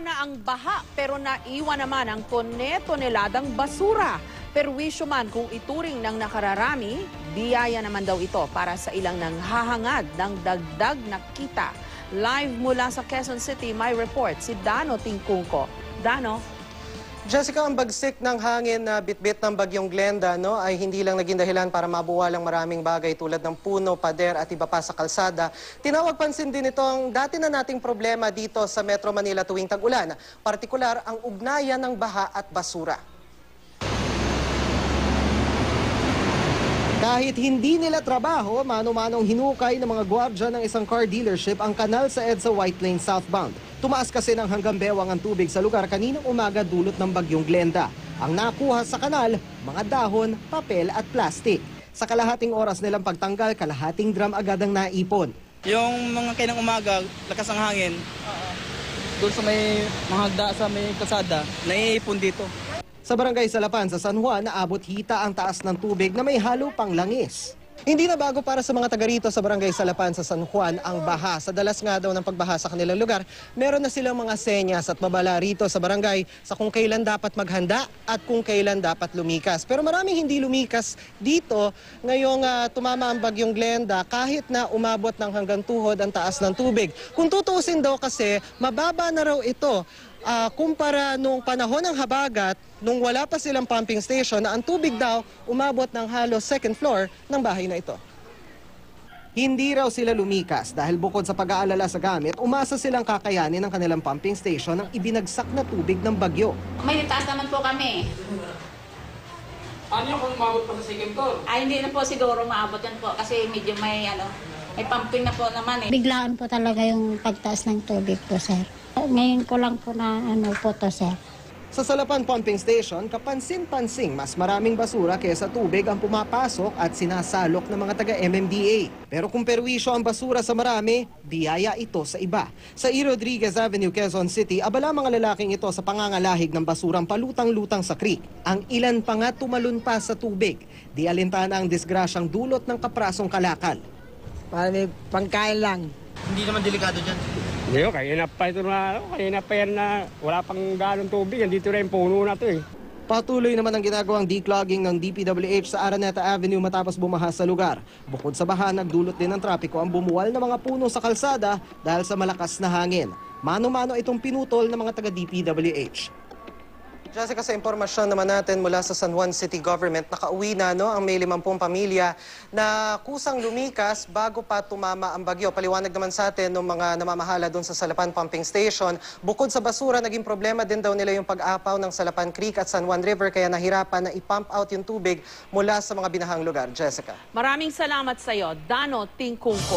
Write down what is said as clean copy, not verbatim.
na ang baha pero naiwan naman ang tone-toneladang basura. Perwisyo man kung ituring ng nakararami, biyaya naman daw ito para sa ilang nanghahangad ng dagdag na kita. Live mula sa Quezon City, may report si Dano Tingkungko. Dano? Jessica, ang bagsik ng hangin na bitbit ng bagyong Glenda ay hindi lang naging dahilan para mabuwalang maraming bagay tulad ng puno, pader at iba pa sa kalsada. Tinawag pansin din ito ang dati na nating problema dito sa Metro Manila tuwing tag-ulan, partikular ang ugnayan ng baha at basura. Kahit hindi nila trabaho, mano-manong hinukay ng mga gwardya ng isang car dealership ang kanal sa EDSA White Lane southbound. Tumaas kasi ng hanggang bewang ang tubig sa lugar kaninang umaga dulot ng bagyong Glenda. Ang nakuha sa kanal, mga dahon, papel at plastik. Sa kalahating oras nilang pagtanggal, kalahating drum agad ang naipon. Yung mga kainang umaga, lakas ang hangin. Doon sa may mga hagda sa may kalsada, naiipon dito. Sa barangay Salapan sa San Juan, naabot hita ang taas ng tubig na may halo pang langis. Hindi na bago para sa mga taga rito sa barangay Salapan sa San Juan ang baha. Sa dalas nga daw ng pagbaha sa kanilang lugar, meron na silang mga senyas at babala rito sa barangay sa kung kailan dapat maghanda at kung kailan dapat lumikas. Pero maraming hindi lumikas dito ngayong tumama ang bagyong Glenda kahit na umabot ng hanggang tuhod ang taas ng tubig. Kung tutuusin daw kasi, mababa na raw ito. Kumpara nung panahon ng habagat, nung wala pa silang pumping station, na ang tubig daw umabot ng halos second floor ng bahay na ito. Hindi raw sila lumikas dahil bukod sa pag-aalala sa gamit, umasa silang kakayanin ng kanilang pumping station ng ibinagsak na tubig ng bagyo. May taas naman po kami. Ano yung kung umabot pa sa second floor? Ay, hindi na po siguro maabot yan po kasi medyo may pumping na po naman eh. Biglaan po talaga yung pagtaas ng tubig po, sir. Ngayon ko lang po na po to, sir. Sa Salapan Pumping Station, kapansin-pansing mas maraming basura kaysa tubig ang pumapasok at sinasalok ng mga taga-MMDA. Pero kung perwisyo ang basura sa marami, biyaya ito sa iba. Sa E. Rodriguez Avenue, Quezon City, abala mga lalaking ito sa pangangalahig ng basurang palutang-lutang sa creek. Ang ilan pa nga tumalon pa sa tubig. Di alintana ang disgrasyang dulot ng kaprasong kalakal. Para may pangkain lang. Hindi naman delikado dyan. Hindi, kaya na pa yan na wala pang galong tubig. Dito rin puno na to eh. Patuloy naman ang ginagawang declogging ng DPWH sa Araneta Avenue matapos bumaha sa lugar. Bukod sa baha, nagdulot din ng trapiko ang bumuwal ng mga puno sa kalsada dahil sa malakas na hangin. Mano-mano itong pinutol ng mga taga-DPWH. Jessica, sa impormasyon naman natin mula sa San Juan City Government, nakauwi na ang may 50 pamilya na kusang lumikas bago pa tumama ang bagyo. Paliwanag naman sa atin ng mga namamahala doon sa Salapan Pumping Station. Bukod sa basura, naging problema din daw nila yung pag-apaw ng Salapan Creek at San Juan River kaya nahirapan na i-pump out yung tubig mula sa mga binahang lugar. Jessica. Maraming salamat sa iyo, Dano Tingkungko.